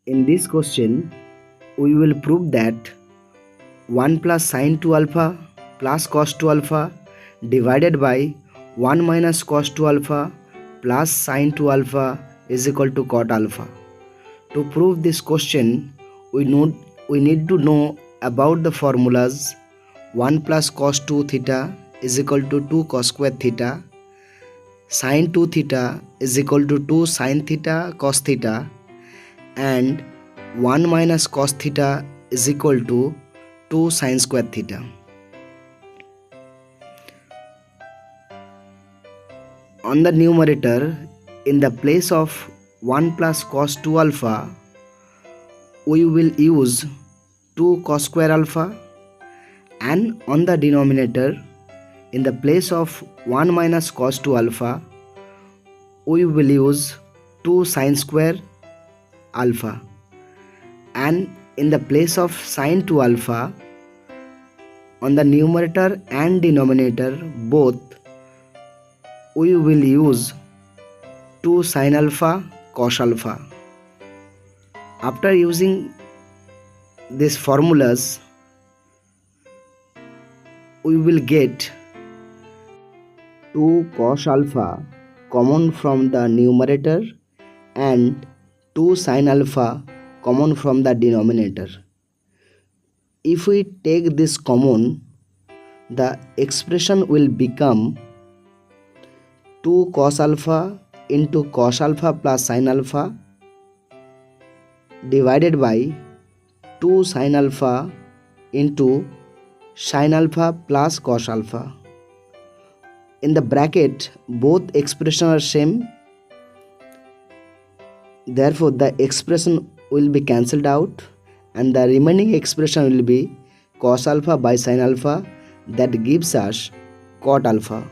In this question, we will prove that 1 plus sin 2 alpha plus cos 2 alpha divided by 1 minus cos 2 alpha plus sin 2 alpha is equal to cot alpha. To prove this question, we need to know about the formulas 1 plus cos 2 theta is equal to 2 cos square theta, sin 2 theta is equal to 2 sin theta cos theta, and 1 minus cos theta is equal to 2 sin square theta. On the numerator, in the place of 1 plus cos 2 alpha, we will use 2 cos square alpha, and on the denominator, in the place of 1 minus cos 2 alpha, we will use 2 sin square alpha, and in the place of sin 2 alpha, on the numerator and denominator both, we will use 2 sin alpha cos alpha. After using these formulas, we will get 2 cos alpha common from the numerator and 2 sin alpha common from the denominator. If we take this common, the expression will become 2 cos alpha into cos alpha plus sin alpha divided by 2 sin alpha into sin alpha plus cos alpha. In the bracket, both expressions are same. Therefore, the expression will be cancelled out, and the remaining expression will be cos alpha by sin alpha, that gives us cot alpha.